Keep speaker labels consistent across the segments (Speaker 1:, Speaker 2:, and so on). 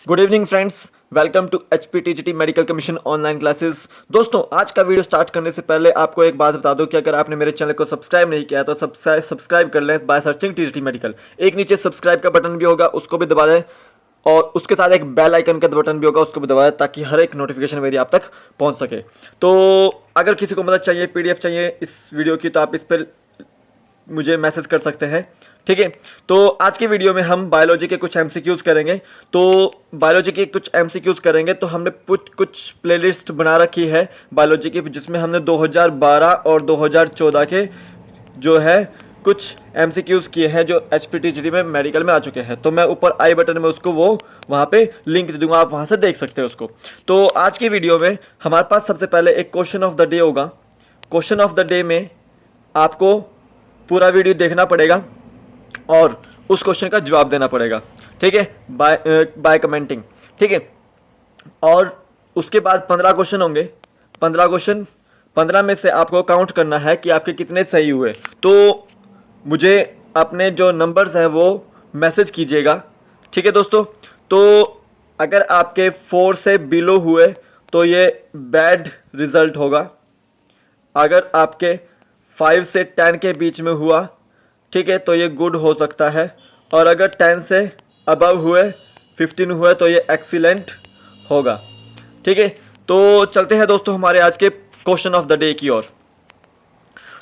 Speaker 1: Good evening friends, welcome to HPTGT medical commission online classes. दोस्तों, आज का video start करने से पहले आपको एक बात बता दूं कि अगर आपने मेरे चैनल को सब्सक्राइब नहीं किया तो सब्सक्राइब कर लें बाय सर्चिंग TGT मेडिकल। एक नीचे सब्सक्राइब का बटन भी होगा, उसको भी दबा दें और उसके साथ एक बेल आइकन का बटन भी होगा, उसको भी दबा दें ताकि हर एक नोटिफिकेशन मेरी आप तक पहुंच सके। तो अगर किसी को मदद चाहिए, PDF चाहिए इस वीडियो की, तो आप इस पर मुझे मैसेज कर सकते हैं। ठीक है, तो आज की वीडियो में हम बायोलॉजी के कुछ एमसीक्यूज करेंगे। तो बायोलॉजी के कुछ एमसीक्यूज करेंगे तो हमने कुछ प्लेलिस्ट बना रखी है बायोलॉजी की, जिसमें हमने 2012 और 2014 के जो है कुछ एमसीक्यूज किए हैं जो HPTGT में मेडिकल में आ चुके हैं। तो मैं ऊपर आई बटन में उसको वहाँ पे लिंक दे दूंगा, आप वहाँ से देख सकते हैं उसको। तो आज की वीडियो में हमारे पास सबसे पहले एक क्वेश्चन ऑफ द डे होगा। क्वेश्चन ऑफ द डे में आपको पूरा वीडियो देखना पड़ेगा और उस क्वेश्चन का जवाब देना पड़ेगा। ठीक है, बाय कमेंटिंग। ठीक है, और उसके बाद 15 क्वेश्चन होंगे। 15 क्वेश्चन, 15 में से आपको काउंट करना है कि आपके कितने सही हुए। तो मुझे अपने जो नंबर्स हैं वो मैसेज कीजिएगा। ठीक है दोस्तों, तो अगर आपके 4 से बिलो हुए तो ये बैड रिजल्ट होगा। अगर आपके 5 से 10 के बीच में हुआ, ठीक है, तो ये गुड हो सकता है। और अगर 10 से अबव हुए, 15 हुए, तो ये एक्सीलेंट होगा। ठीक है, तो चलते हैं दोस्तों हमारे आज के क्वेश्चन ऑफ द डे की ओर।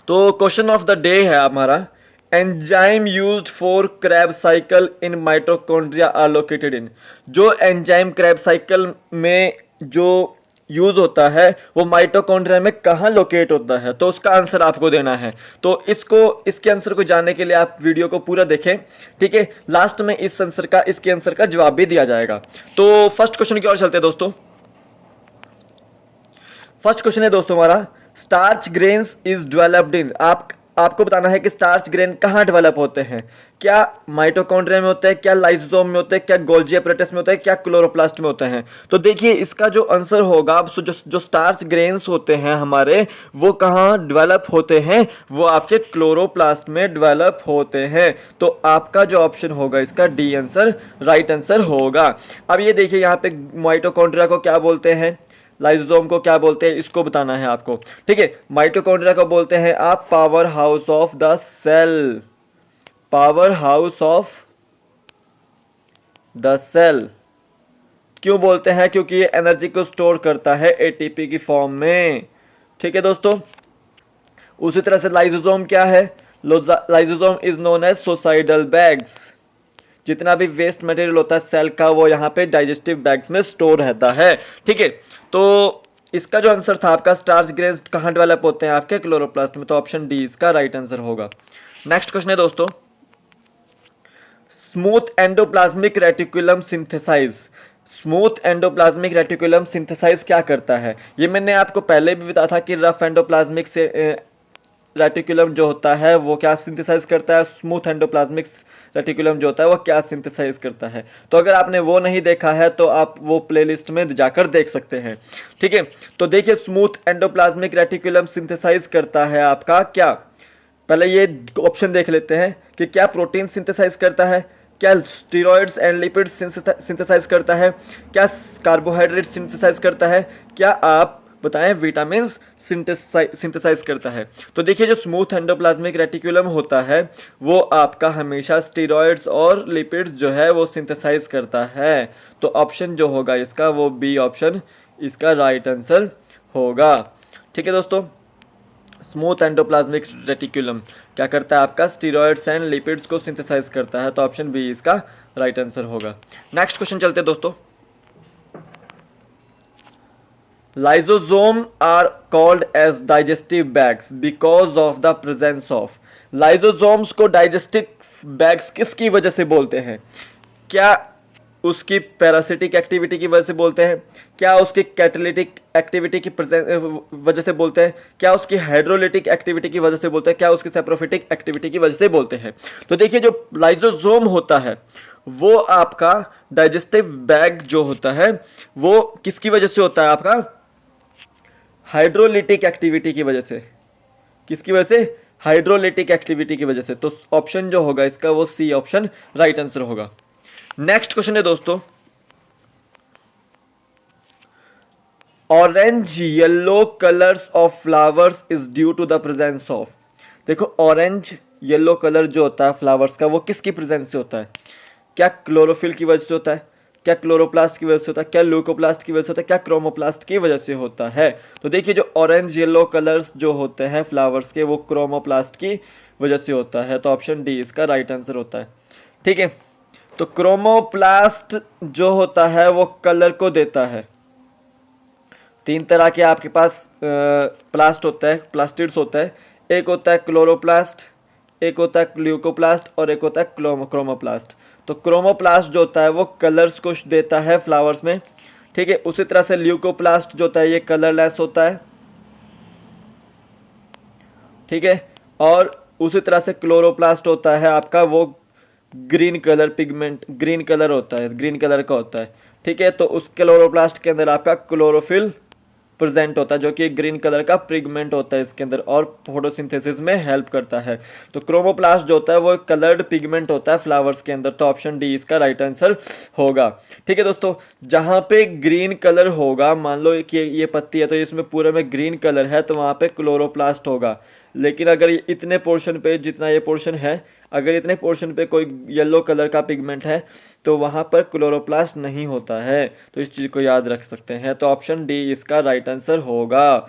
Speaker 1: तो क्वेश्चन ऑफ द डे है हमारा, enzyme used for Krebs cycle in mitochondria are located in. जो एंजाइम क्रैब साइकिल में जो यूज होता है वो माइटोकॉन्ड्रिया में कहाँ लोकेट होता है, तो उसका आंसर आपको देना है। तो इसके आंसर को जानने के लिए आप वीडियो को पूरा देखें। ठीक है, लास्ट में इसके आंसर का जवाब भी दिया जाएगा। तो फर्स्ट क्वेश्चन की ओर चलते हैं दोस्तों। फर्स्ट क्वेश्चन है दोस्तों हमारा, starch grains is developed in. आपको बताना है कि स्टार्च ग्रेन कहाँ डेवलप होते हैं। क्या माइटोकॉन्ड्रिया में होते हैं, क्या लाइसोसोम में होते हैं, क्या गोल्जी एपरेटस में होते हैं, क्या क्लोरोप्लास्ट में होते हैं। तो देखिए इसका जो आंसर होगा, जो स्टार्च ग्रेन्स होते हैं हमारे, वो कहाँ डेवलप होते हैं, वो आपके क्लोरोप्लास्ट में डेवलप होते हैं। तो आपका जो ऑप्शन होगा इसका डी आंसर राइट आंसर होगा। अब ये देखिए यहाँ पे माइटोकॉन्ड्रिया को क्या बोलते हैं, लाइसोसोम को क्या बोलते हैं, इसको बताना है आपको। ठीक है, माइटोकॉन्ड्रिया को बोलते हैं आप power house of the cell. Power house of the cell क्यों बोलते हैं? क्योंकि ये एनर्जी को स्टोर करता है एटीपी की फॉर्म में। ठीक है दोस्तों, उसी तरह से लाइसोसोम क्या है? Lysosome is known as suicidal bags. जितना भी वेस्ट मटेरियल होता है सेल का, वो यहाँ पे डाइजेस्टिव बैग्स में स्टोर रहता है। ठीक है, तो इसका जो आंसर था आपका, स्टार्च ग्रेन्स कहाँ डेवलप होते हैं? आपके क्लोरोप्लास्ट में। तो ऑप्शन डी इसका राइट आंसर होगा। नेक्स्ट क्वेश्चन है दोस्तों, smooth endoplasmic reticulum synthesize. Smooth endoplasmic reticulum synthesize क्या करता है? ये मैंने आपको पहले भी बताया था कि रफ एंडोप्लाज्मिक से रेटिकुलम जो होता है वो क्या सिंथेसाइज करता है, स्मूथ एंडोप्लाज्मिक रेटिकुलम जो होता है वो क्या सिंथेसाइज करता है। तो अगर आपने वो नहीं देखा है तो आप वो प्लेलिस्ट में जाकर देख सकते हैं। ठीक है, तो देखिए स्मूथ एंडोप्लाज्मिक रेटिकुलम सिंथेसाइज करता है आपका क्या? पहले ये ऑप्शन देख लेते हैं कि क्या प्रोटीन सिंथेसाइज करता है, क्या स्टीरॉयड्स एंड लिपिड्स सिंथेसाइज करता है, क्या कार्बोहाइड्रेट सिंथेसाइज करता है, क्या आप बताएं विटामिन सिंथेसाइज करता है। तो देखिए जो स्मूथ एंडोप्लाज्मिक रेटिकुलम होता है वो आपका हमेशा स्टीरॉयड्स और लिपिड्स जो है वो सिंथेसाइज करता है। तो ऑप्शन जो होगा इसका वो बी ऑप्शन इसका राइट आंसर होगा। ठीक है दोस्तों, स्मूथ एंडोप्लाज्मिक रेटिकुलम क्या करता है आपका? स्टीरॉयड्स एंड लिपिड्स को सिंथेसाइज करता है। तो ऑप्शन बी इसका राइट आंसर होगा। नेक्स्ट क्वेश्चन चलते हैं दोस्तों, lysosome are called as digestive bags because of the presence of. Lysosomes को डाइजेस्टिव बैग्स किसकी वजह से बोलते हैं? क्या उसकी पैरासिटिक एक्टिविटी की वजह से बोलते हैं, क्या उसकी कैटालिटिक एक्टिविटी की वजह से बोलते हैं, क्या उसकी हाइड्रोलिटिक एक्टिविटी की वजह से बोलते हैं, क्या उसकी सेप्रोफिटिक एक्टिविटी की वजह से बोलते हैं? तो देखिए जो लाइसोसोम होता है वो आपका डाइजेस्टिव बैग जो होता है वो किसकी वजह से होता है आपका? हाइड्रोलिटिक एक्टिविटी की वजह से। किसकी वजह से? हाइड्रोलिटिक एक्टिविटी की वजह से। तो ऑप्शन जो होगा इसका वो सी ऑप्शन राइट आंसर होगा। नेक्स्ट क्वेश्चन है दोस्तों, orange yellow colours of flowers is due to the presence of. देखो ऑरेंज येलो कलर जो होता है फ्लावर्स का वो किसकी प्रेजेंस से होता है? क्या क्लोरोफिल की वजह से होता है, क्या क्लोरोप्लास्ट की वजह से होता है, क्या ल्यूकोप्लास्ट की वजह से होता है, क्या क्रोमोप्लास्ट की वजह से होता है? तो देखिए जो ऑरेंज येलो कलर्स जो होते हैं फ्लावर्स के वो क्रोमोप्लास्ट की वजह से होता है। तो ऑप्शन डी इसका राइट आंसर होता है। ठीक है, तो क्रोमोप्लास्ट जो होता है वो कलर को देता है। तीन तरह के आपके पास प्लास्ट होता है, प्लास्टिड्स होता है। एक होता है क्लोरोप्लास्ट, एक होता है ल्यूकोप्लास्ट और एक होता है क्रोमोप्लास्ट। तो क्रोमोप्लास्ट जो होता है वो कलर्स को देता है फ्लावर्स में। ठीक है, उसी तरह से ल्यूकोप्लास्ट जो होता है ये कलरलेस होता है। ठीक है, और उसी तरह से क्लोरोप्लास्ट होता है आपका वो green colour pigment, green colour होता है, ग्रीन कलर का होता है। ठीक है, तो उस क्लोरोप्लास्ट के अंदर आपका क्लोरोफिल प्रेजेंट होता है जो कि ग्रीन कलर का पिगमेंट होता है इसके अंदर और फोटोसिंथेसिस में हेल्प करता है। तो क्रोमोप्लास्ट जो होता है वो कलर्ड पिगमेंट होता है फ्लावर्स के अंदर। तो ऑप्शन डी इसका राइट आंसर होगा। ठीक है दोस्तों, जहां पे ग्रीन कलर होगा, मान लो कि ये पत्ती है तो इसमें पूरे में ग्रीन कलर है तो वहां पे क्लोरोप्लास्ट होगा। लेकिन अगर इतने पोर्शन पे, जितना ये पोर्शन है, अगर इतने पोर्शन पे कोई येलो कलर का पिगमेंट है तो वहां पर क्लोरोप्लास्ट नहीं होता है। तो इस चीज को याद रख सकते हैं। तो ऑप्शन डी इसका राइट आंसर होगा।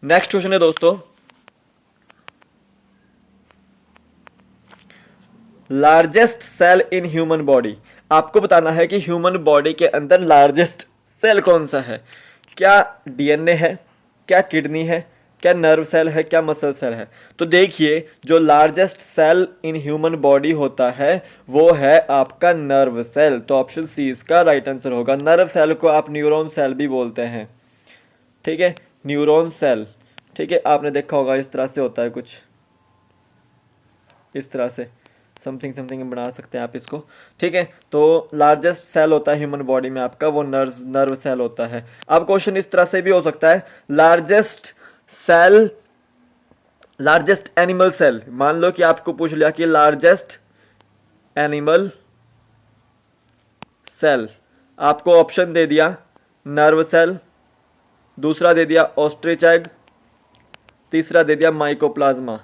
Speaker 1: नेक्स्ट क्वेश्चन है दोस्तों, largest cell in human body. आपको बताना है कि ह्यूमन बॉडी के अंदर लार्जेस्ट सेल कौन सा है। क्या डीएनए है, क्या किडनी है, क्या नर्व सेल है, क्या मसल सेल है? तो देखिए जो largest cell in human body होता है वो है आपका नर्व सेल। तो ऑप्शन सी इसका राइट आंसर होगा। नर्व सेल को आप न्यूरॉन सेल भी बोलते हैं। ठीक है, न्यूरॉन सेल। ठीक है, आपने देखा होगा इस तरह से होता है कुछ, इस तरह से समथिंग समथिंग बना सकते हैं आप इसको। ठीक है, तो लार्जेस्ट सेल होता है ह्यूमन बॉडी में आपका वो नर्व सेल होता है। अब क्वेश्चन इस तरह से भी हो सकता है, largest cell, largest animal cell. मान लो कि आपको पूछ लिया कि लार्जेस्ट एनिमल सेल, आपको ऑप्शन दे दिया नर्व सेल, दूसरा दे दिया ऑस्ट्रिच एग, तीसरा दे दिया माइकोप्लाज्मा।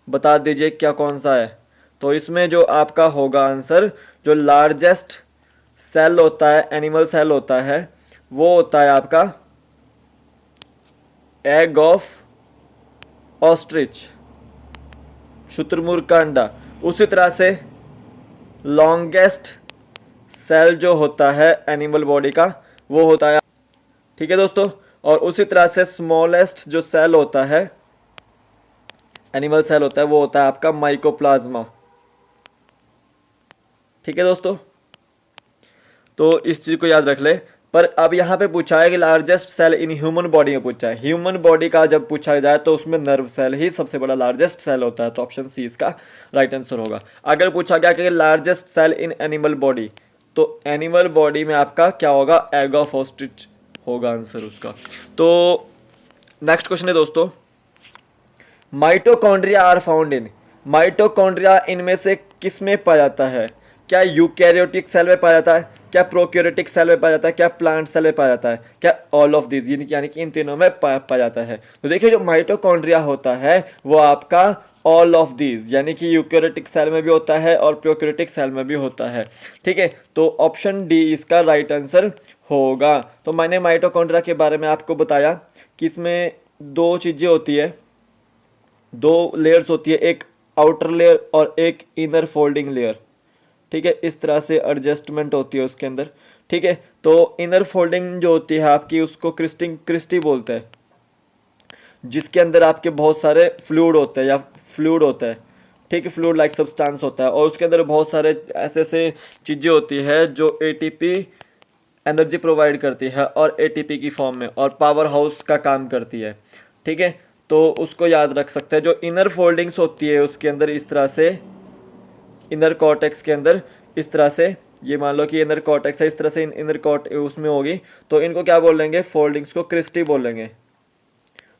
Speaker 1: बता दीजिए क्या कौन सा है? तो इसमें जो आपका होगा आंसर, जो लार्जेस्ट सेल होता है, एनिमल सेल होता है, वो होता है आपका एग ऑफ ऑस्ट्रिच, शुतुरमुर्ग का अंडा। उसी तरह से लॉन्गेस्ट सेल जो होता है एनिमल बॉडी का वो होता है, ठीक है दोस्तों, और उसी तरह से स्मॉलेस्ट जो सेल होता है, एनिमल सेल होता है, वो होता है आपका माइकोप्लाज्मा। ठीक है दोस्तों, तो इस चीज को याद रख ले। पर अब यहाँ पे पूछा है कि largest cell in human body में पूछा है। ह्यूमन बॉडी का जब पूछा जाए तो उसमें नर्व सेल ही सबसे बड़ा लार्जेस्ट सेल होता है। तो ऑप्शन सी इसका राइट आंसर होगा। अगर पूछा गया कि largest cell in animal body, तो एनिमल बॉडी में आपका क्या होगा? एग ऑफ ऑस्ट्रिच होगा आंसर उसका। तो नेक्स्ट क्वेश्चन है दोस्तों, mitochondria are found in. Mitochondria इनमें से किस में पाया जाता है? क्या यूकैरियोटिक सेल में पाया जाता है, क्या प्रोक्योरिटिक सेल में पाया जाता है, क्या प्लांट सेल में पाया जाता है, क्या ऑल ऑफ दिस, यानी कि इन तीनों में पाया जाता है? तो देखिए जो माइटोकॉन्ड्रिया होता है वो आपका ऑल ऑफ दीज, यानी कि यूकैरियोटिक सेल में भी होता है और प्रोक्योरिटिक सेल में भी होता है। ठीक है, तो ऑप्शन डी इसका राइट आंसर होगा। तो मैंने माइटोकॉन्ड्रिया के बारे में आपको बताया कि इसमें दो चीज़ें होती है, दो लेयर्स होती है, एक आउटर लेयर और एक इनर फोल्डिंग लेयर। ठीक है, इस तरह से एडजस्टमेंट होती है उसके अंदर। ठीक है, तो इनर फोल्डिंग जो होती है आपकी उसको क्रिस्टी बोलते हैं, जिसके अंदर आपके बहुत सारे फ्लूइड होते हैं या फ्लूइड होता है। ठीक है, फ्लूइड लाइक सब्सटेंस होता है और उसके अंदर बहुत सारे ऐसे ऐसे चीज़ें होती है जो एटीपी एनर्जी प्रोवाइड करती है और एटीपी की फॉर्म में, और पावर हाउस का काम करती है। ठीक है, तो उसको याद रख सकते हैं। जो इनर फोल्डिंग्स होती है उसके अंदर इस तरह से, इनर कॉर्टेक्स के अंदर इस तरह से, ये मान लो कि इनर कॉर्टेक्स है, इस तरह से इनर कॉर्ट उसमें होगी, तो इनको क्या बोलेंगे? फोल्डिंग्स को क्रिस्टी बोलेंगे।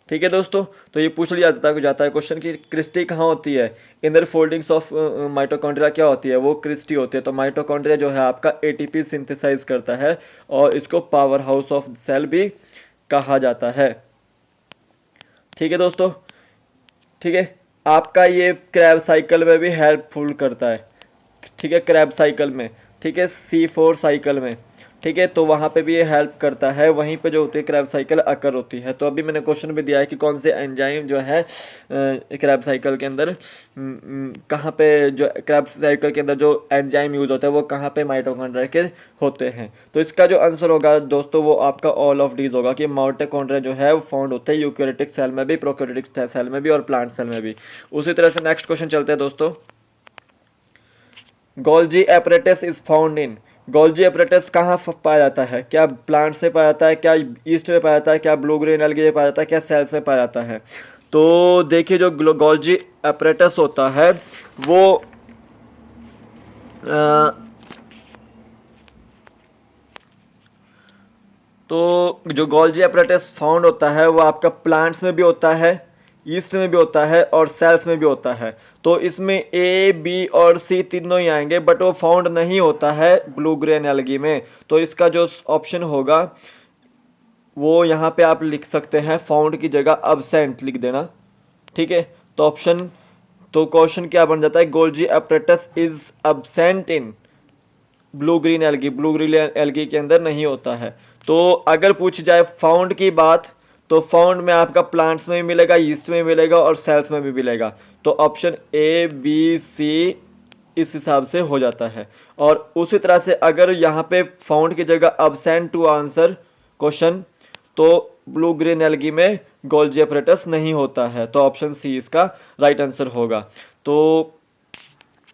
Speaker 1: ठीक है दोस्तों, तो ये पूछ लिया जाता है क्वेश्चन कि क्रिस्टी कहाँ होती है? इनर फोल्डिंग्स ऑफ माइटोकॉन्ड्रिया क्या होती है? वो क्रिस्टी होती है। तो माइटोकॉन्ड्रिया जो है आपका एटीपी सिंथेसाइज करता है और इसको पावर हाउस ऑफ सेल भी कहा जाता है। ठीक है दोस्तों, ठीक है। आपका ये क्रैब साइकिल में भी हेल्पफुल करता है, ठीक है, क्रैब साइकिल में, ठीक है, C4 साइकिल में, ठीक है, तो वहाँ पे भी ये हेल्प करता है, वहीं पे जो होती है क्रैब साइकिल अकर होती है। तो अभी मैंने क्वेश्चन भी दिया है कि कौन से एंजाइम जो है क्रैब साइकिल के अंदर कहाँ पे, जो क्रैब साइकिल के अंदर जो एंजाइम यूज होता है वो कहाँ पे माइटोकॉन्ड्रिया के होते हैं। तो इसका जो आंसर होगा दोस्तों वो आपका ऑल ऑफ डीज होगा कि माइटोकॉन्ड्रिया जो है वो फाउंड होते हैं यूकैरियोटिक सेल में भी, प्रोकैरियोटिक सेल में भी और प्लांट सेल में भी। उसी तरह से नेक्स्ट क्वेश्चन चलते हैं दोस्तों। Golgi apparatus is found in, Golgi apparatus कहाँ पाया जाता है? क्या प्लांट से पाया जाता है, क्या ईस्ट में पाया जाता है, क्या ब्लू ग्रीन एल्गी में पाया जाता है, क्या सेल्स में पाया जाता है? तो देखिए जो गोल्जी एपरेटस होता है वो तो जो गोल्जी एपरेटस फाउंड होता है वो आपका प्लांट्स में भी होता है, ईस्ट में भी होता है और सेल्स में भी होता है। तो इसमें ए, बी और सी तीनों ही आएंगे, बट वो फाउंड नहीं होता है ब्लू ग्रीन एल्गी में। तो इसका जो ऑप्शन होगा वो यहाँ पे आप लिख सकते हैं, फाउंड की जगह अब्सेंट लिख देना, ठीक है। तो ऑप्शन, तो क्वेश्चन क्या बन जाता है, Golgi apparatus is absent in blue green algae, blue green algae के अंदर नहीं होता है। तो अगर पूछ जाए फाउंड की बात, तो फाउंड में आपका प्लांट्स में भी मिलेगा, ईस्ट में मिलेगा और सेल्स में भी मिलेगा। तो ऑप्शन ए, बी, सी इस हिसाब से हो जाता है। और उसी तरह से अगर यहाँ पे फाउंड की जगह अब्सेंट टू आंसर क्वेश्चन, तो ब्लू ग्रीन एल्गी में गोल्जी एपरेटस नहीं होता है। तो ऑप्शन सी इसका राइट आंसर होगा। तो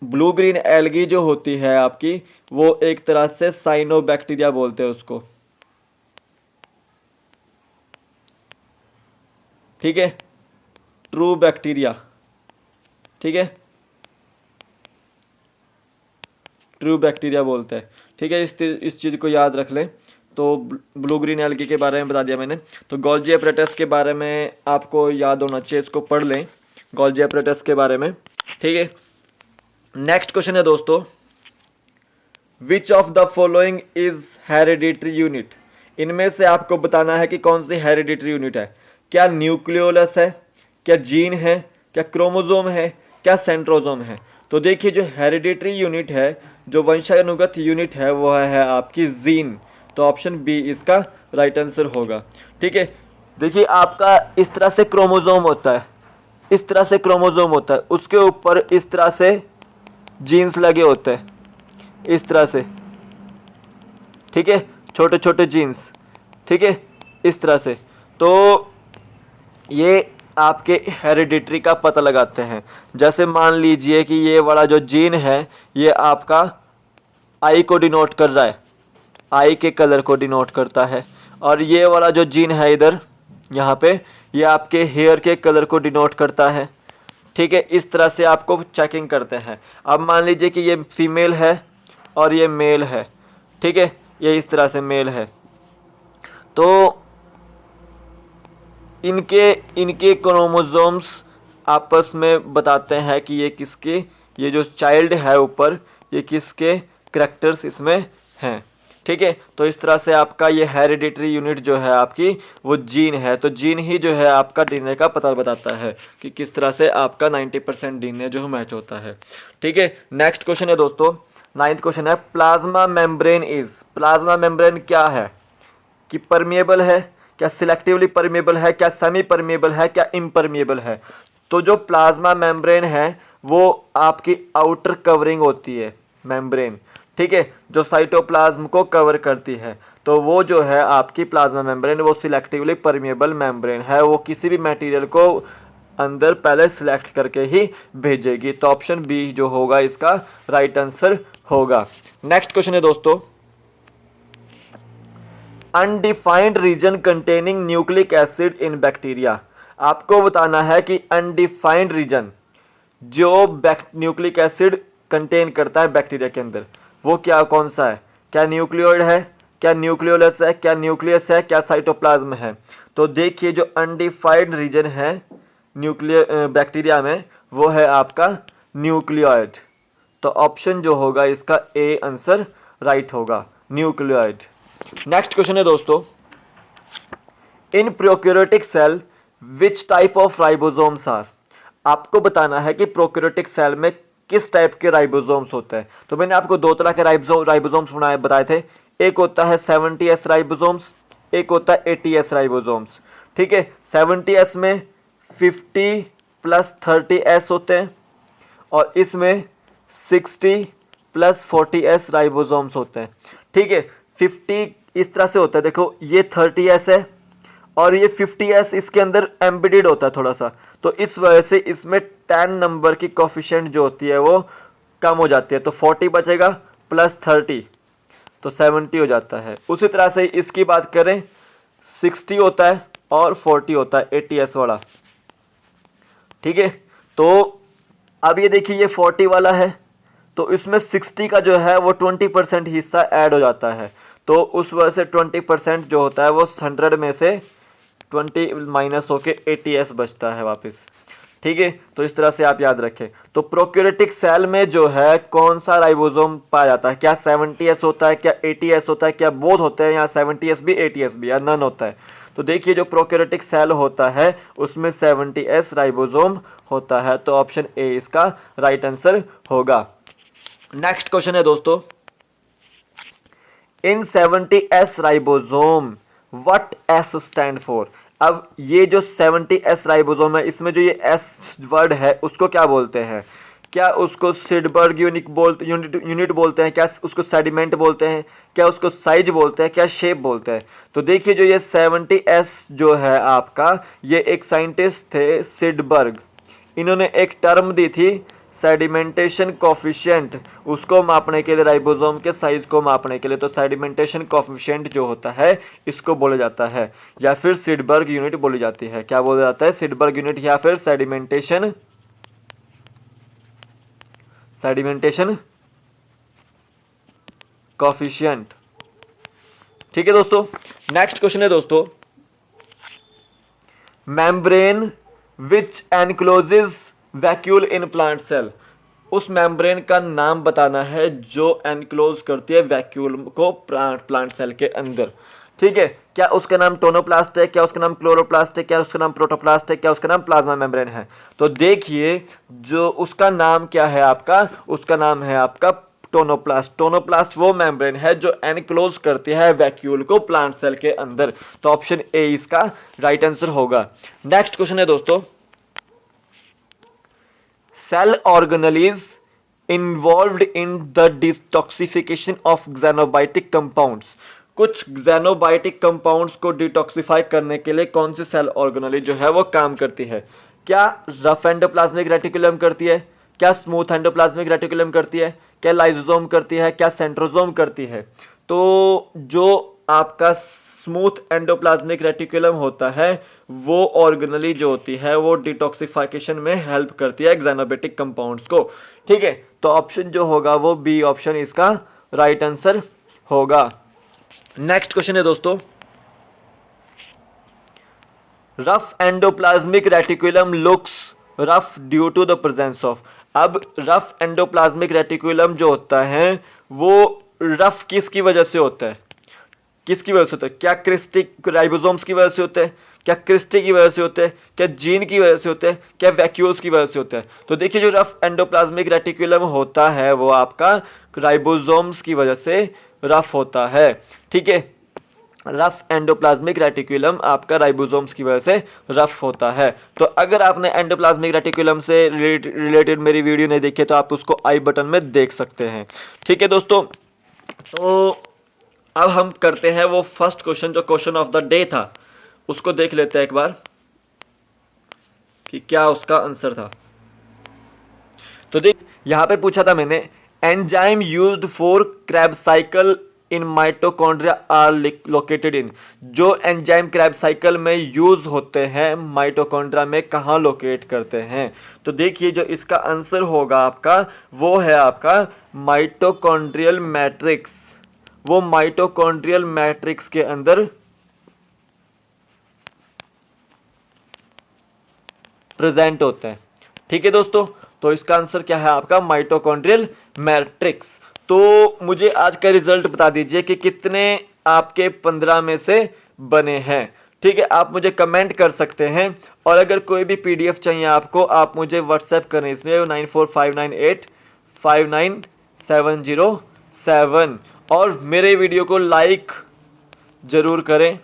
Speaker 1: ब्लू ग्रीन एल्गी जो होती है आपकी, वो एक तरह से साइनोबैक्टीरिया बोलते हैं उसको, ठीक है, ट्रू बैक्टीरिया, ठीक है, ट्रू बैक्टीरिया बोलते हैं, ठीक है। इस चीज़ को याद रख लें। तो ब्लू ग्रीन एल्गी के बारे में बता दिया मैंने। तो गोल्जी एपरेटस के बारे में आपको याद होना चाहिए, इसको पढ़ लें गोल्जी एपरेटस के बारे में, ठीक है। नेक्स्ट क्वेश्चन है दोस्तों, which of the following is hereditary unit, इनमें से आपको बताना है कि कौन सी हेरिडिटरी यूनिट है। क्या न्यूक्लियोलस है, क्या जीन है, क्या क्रोमोजोम है, क्या सेंट्रोजोम है? तो देखिए जो हेरिडिटरी यूनिट है, जो वंशानुगत यूनिट है, वो है आपकी जीन। तो ऑप्शन बी इसका राइट आंसर होगा, ठीक है। देखिए आपका इस तरह से क्रोमोजोम होता है, इस तरह से क्रोमोजोम होता है, उसके ऊपर इस तरह से जीन्स लगे होते हैं, इस तरह से, ठीक है, छोटे छोटे जीन्स, ठीक है, इस तरह से। तो ये आपके हेरिडिटरी का पता लगाते हैं। जैसे मान लीजिए कि ये वाला जो जीन है ये आपका आई को डिनोट कर रहा है, आई के कलर को डिनोट करता है, और ये वाला जो जीन है इधर यहाँ पे, ये आपके हेयर के कलर को डिनोट करता है, ठीक है। इस तरह से आपको चेकिंग करते हैं। अब मान लीजिए कि ये फीमेल है और ये मेल है, ठीक है, ये इस तरह से मेल है। तो इनके इनके क्रोमोसोम्स आपस में बताते हैं कि ये किसके, ये जो चाइल्ड है ऊपर, ये किसके करैक्टर्स इसमें हैं, ठीक है। तो इस तरह से आपका ये हेरिडिटरी यूनिट जो है आपकी वो जीन है। तो जीन ही जो है आपका डीएनए का पता बताता है कि किस तरह से आपका 90% डीएनए जो मैच होता है, ठीक है। नेक्स्ट क्वेश्चन है दोस्तों, 9th क्वेश्चन है, plasma membrane is, plasma membrane क्या है? कि परमिएबल है, क्या सिलेक्टिवली परमिएबल है, क्या सेमी परमिएबल है, क्या इम्परमिएबल है? तो जो प्लाज्मा मेम्ब्रेन है वो आपकी आउटर कवरिंग होती है मेम्ब्रेन, ठीक है, जो साइटोप्लाज्म को कवर करती है। तो वो जो है आपकी प्लाज्मा मेम्ब्रेन वो सिलेक्टिवली परमिएबल मेम्ब्रेन है, वो किसी भी मटेरियल को अंदर पहले सिलेक्ट करके ही भेजेगी। तो ऑप्शन बी जो होगा इसका राइट आंसर होगा। नेक्स्ट क्वेश्चन है दोस्तों, undefined reason containing nucleic acid in bacteria. आपको बताना है कि अनडिफाइंड रीजन जो न्यूक्लिक एसिड कंटेन करता है बैक्टीरिया के अंदर, वो क्या, कौन सा है? क्या न्यूक्लियोइड है, क्या न्यूक्लियोलस है, क्या न्यूक्लियस है, क्या साइटोप्लाज्म है? तो देखिए जो अनडिफाइंड रीजन है बैक्टीरिया में वो है आपका न्यूक्लियोइड। तो ऑप्शन जो होगा इसका ए आंसर राइट होगा, न्यूक्लियोइड। नेक्स्ट क्वेश्चन है दोस्तों, in prokaryotic cell which type of ribosomes are. आपको बताना है कि प्रोकैरियोटिक सेल में किस टाइप के राइबोसोम्स होते हैं। तो मैंने आपको दो तरह के राइबोसोम्स बताए थे। एक होता है 70S राइबोसोम्स, एक होता है 80S राइबोसोम्स। ठीक है, 70S में 50 प्लस 30S होते हैं और इसमें 60 प्लस 40S राइबोसोम्स होते हैं। ठीक है, 50 इस तरह से होता है, देखो ये 30S है और ये 50S इसके अंदर एम्बेडेड होता है थोड़ा सा, तो इस वजह से इसमें 10 नंबर की कोफिशिएंट जो होती है वो कम हो जाती है, तो 40 बचेगा प्लस 30 तो 70 हो जाता है। उसी तरह से इसकी बात करें 60 होता है और 40 होता है 80S वाला। ठीक है, तो अब ये देखिए ये 40 वाला है तो इसमें 60 का जो है वो 20% हिस्सा ऐड हो जाता है, तो उस वजह से 20% जो होता है वो 100 में से 20 माइनस होके 80S बचता है वापस। ठीक है, तो इस तरह से आप याद रखें। तो प्रोकैरियोटिक सेल में जो है कौन सा राइबोसोम पाया जाता है, क्या 70S होता है, क्या 80S होता है, क्या बोथ होते हैं, या 70S भी 80S भी, या नन होता है। तो देखिए जो प्रोकैरियोटिक सेल होता है उसमें 70S राइबोसोम होता है, तो ऑप्शन ए इसका राइट आंसर होगा। नेक्स्ट क्वेश्चन है दोस्तों, इन 70S ribosome what S stand for. अब ये जो 70S राइबोसोम है इसमें जो ये एस वर्ड है उसको क्या बोलते हैं, क्या उसको सिडबर्ग यूनिट बोलते हैं, क्या उसको सेडिमेंट बोलते हैं, क्या उसको साइज बोलते हैं, क्या शेप बोलते हैं। तो देखिए जो ये 70S जो है आपका, ये एक साइंटिस्ट थे सिडबर्ग, इन्होंने एक टर्म दी थी सेडिमेंटेशन कोफिशिएंट, उसको मापने के लिए, राइबोसोम के साइज को मापने के लिए। तो सेडिमेंटेशन कोफिशिएंट जो होता है इसको बोला जाता है, या फिर सिडबर्ग यूनिट बोली जाती है। क्या बोला जाता है, सिडबर्ग यूनिट या फिर सेडिमेंटेशन कोफिशिएंट। ठीक है दोस्तों, नेक्स्ट क्वेश्चन है दोस्तों, membrane which encloses vacuole in plant cell. उस मेम्ब्रेन का नाम बताना है जो एनक्लोज करती है वैक्यूल को प्लांट सेल के अंदर। ठीक है, क्या उसका नाम टोनोप्लास्ट है, क्या उसका नाम क्लोरोप्लास्ट है, क्या उसका नाम प्रोटोप्लास्ट है, क्या उसका नाम प्लाज्मा मेम्ब्रेन है। तो देखिए जो उसका नाम क्या है आपका, उसका नाम है आपका टोनोप्लास्ट। टोनोप्लास्ट वो मेम्ब्रेन है जो एनक्लोज करती है वैक्यूल को प्लांट सेल के अंदर, तो ऑप्शन ए इसका राइट आंसर होगा। नेक्स्ट क्वेश्चन है दोस्तों, cell organelles involved in the detoxification of xenobiotic compounds। कुछ xenobiotic compounds को डिटॉक्सिफाई करने के लिए कौन सी सेल ऑर्गेनेली जो है वो काम करती है। क्या रफ एंडोप्लाज्मिक रेटिकुलम करती है, क्या स्मूथ एंडोप्लाज्मिक रेटिकुलम करती है, क्या लाइसोसोम करती है, क्या सेंट्रोसोम करती है। तो जो आपका स्मूथ एंडोप्लाज्मिक रेटिकुलम होता है वो ऑर्गेनेली जो होती है वो डिटॉक्सिफिकेशन में हेल्प करती है एक्सैनोबेटिक कंपाउंड्स को। ठीक है, तो ऑप्शन जो होगा वो बी ऑप्शन इसका राइट आंसर होगा। नेक्स्ट क्वेश्चन है दोस्तों, rough endoplasmic reticulum looks rough due to the presence of. अब रफ एंडोप्लाज्मिक रेटिकुलम जो होता है वो रफ किसकी वजह से होता है, किसकी वजह से होता है, क्या क्रिस्टिक राइबोसोम्स की वजह से होता है, क्या क्रिस्टी की वजह से होते हैं, क्या जीन की वजह से होते हैं, क्या वैक्यूल्स की वजह से होते हैं। तो देखिए जो रफ एंडोप्लाज्मिक रेटिकुलम होता है वो आपका राइबोसोम्स की वजह से रफ होता है। ठीक है, रफ एंडोप्लाज्मिक रेटिकुलम आपका राइबोसोम्स की वजह से रफ होता है। तो अगर आपने एंडोप्लाज्मिक रेटिकुलम से रिलेटेड मेरी वीडियो नहीं देखी तो आप उसको आई बटन में देख सकते हैं। ठीक है दोस्तों, तो अब हम करते हैं वो फर्स्ट क्वेश्चन जो क्वेश्चन ऑफ द डे था, उसको देख लेते हैं एक बार कि क्या उसका आंसर था। तो देख यहां पे पूछा था मैंने, enzyme used for Krebs cycle in mitochondria are located in. जो एंजाइम क्रैब साइकिल में यूज होते हैं माइटोकॉन्ड्रिया में कहाँ लोकेट करते हैं। तो देखिए जो इसका आंसर होगा आपका वो है आपका माइटोकॉन्ड्रियल मैट्रिक्स। वो माइटोकॉन्ड्रियल मैट्रिक्स के अंदर प्रेजेंट होते हैं। ठीक है दोस्तों, तो इसका आंसर क्या है आपका माइटोकॉन्ड्रियल मैट्रिक्स। तो मुझे आज का रिजल्ट बता दीजिए कि कितने आपके 15 में से बने हैं। ठीक है, आप मुझे कमेंट कर सकते हैं। और अगर कोई भी PDF चाहिए आपको, आप मुझे व्हाट्सएप करें इसमें 9459859707। और मेरे वीडियो को लाइक ज़रूर करें,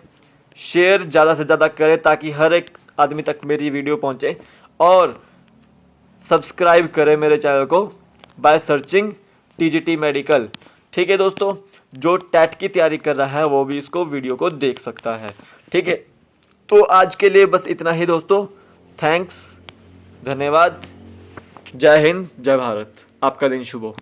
Speaker 1: शेयर ज़्यादा से ज़्यादा करें ताकि हर एक आदमी तक मेरी वीडियो पहुंचे। और सब्सक्राइब करें मेरे चैनल को बाय सर्चिंग TGT मेडिकल। ठीक है दोस्तों, जो टेट की तैयारी कर रहा है वो भी इसको वीडियो को देख सकता है। ठीक है, तो आज के लिए बस इतना ही दोस्तों। थैंक्स, धन्यवाद, जय हिंद, जय भारत। आपका दिन शुभ हो।